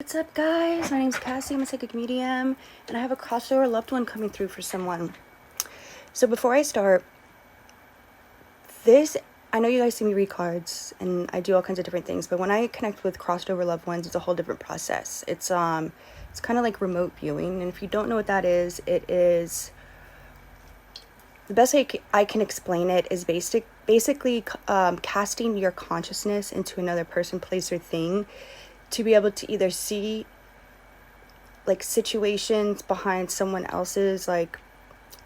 What's up, guys? My name's Cassie. I'm a psychic medium, and I have a crossover loved one coming through for someone. So before I start this, I know you guys see me read cards, and I do all kinds of different things. But when I connect with crossed over loved ones, it's a whole different process. It's kind of like remote viewing, and if you don't know what that is, it is the best way I can explain it is basically casting your consciousness into another person, place, or thing to be able to either see like situations behind someone else's like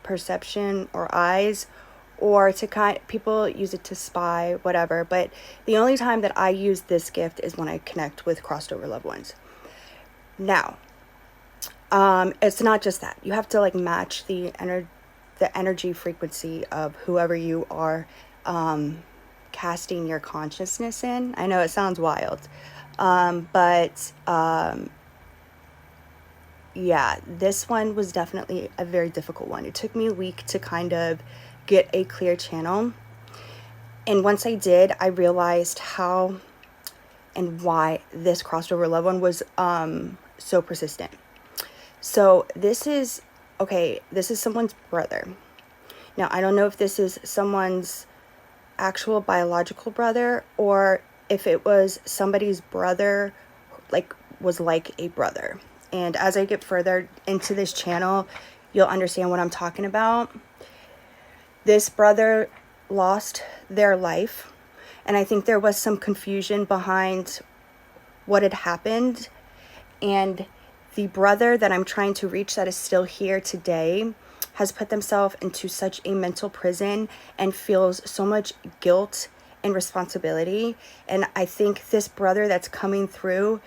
perception or eyes, or to people use it to spy, whatever. But the only time that I use this gift is when I connect with crossed over loved ones. Now, it's not just that. You have to like match the energy frequency of whoever you are casting your consciousness in. I know it sounds wild, but yeah, this one was definitely a very difficult one. It took me a week to kind of get a clear channel. And once I did, I realized how and why this crossed over loved one was so persistent. So this is someone's brother. Now, I don't know if this is someone's actual biological brother or if it was somebody's brother, was like a brother. And as I get further into this channel, you'll understand what I'm talking about. This brother lost their life, and I think there was some confusion behind what had happened. And the brother that I'm trying to reach that is still here today has put themselves into such a mental prison and feels so much guilt and responsibility. And I think this brother that's coming through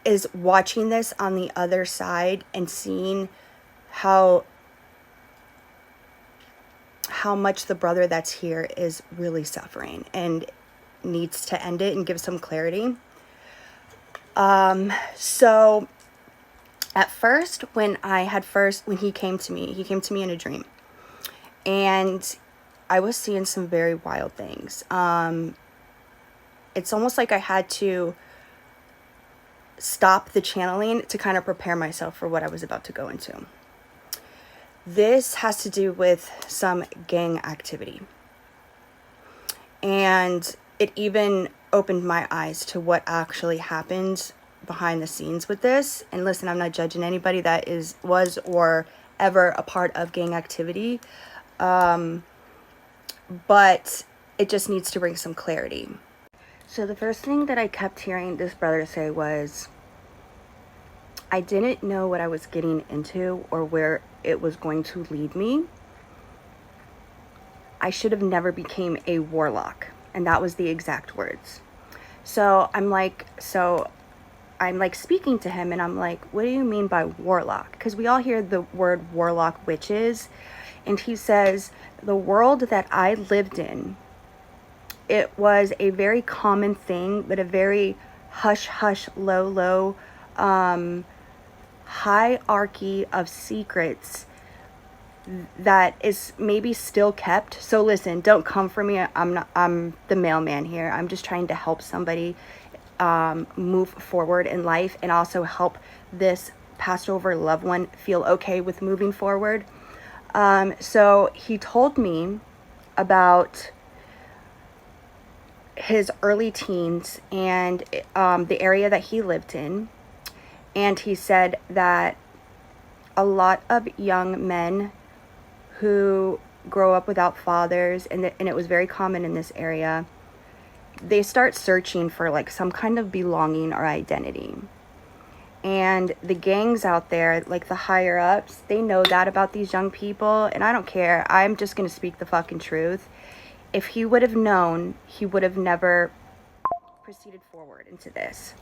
is watching this on the other side and seeing how much the brother that's here is really suffering and needs to end it and give some clarity. So at first, when he came to me in a dream, and I was seeing some very wild things. It's almost like I had to stop the channeling to kind of prepare myself for what I was about to go into. This has to do with some gang activity. And it even opened my eyes to what actually happened behind the scenes with this. And listen, I'm not judging anybody that was or ever a part of gang activity. But it just needs to bring some clarity. So the first thing that I kept hearing this brother say was, I didn't know what I was getting into or where it was going to lead me. I should have never became a warlock. And that was the exact words. So I'm like speaking to him and I'm like, what do you mean by warlock? Because we all hear the word warlock, witches. And he says, the world that I lived in, it was a very common thing, but a very hush, low hierarchy of secrets that is maybe still kept. So listen, don't come for me. I'm the mailman here. I'm just trying to help somebody move forward in life and also help this passed over loved one feel okay with moving forward. So he told me about his early teens and the area that he lived in. And he said that a lot of young men who grow up without fathers, and it was very common in this area, they start searching for like some kind of belonging or identity. And the gangs out there, like the higher ups, they know that about these young people. And I don't care. I'm just going to speak the fucking truth. If he would have known, he would have never proceeded forward into this.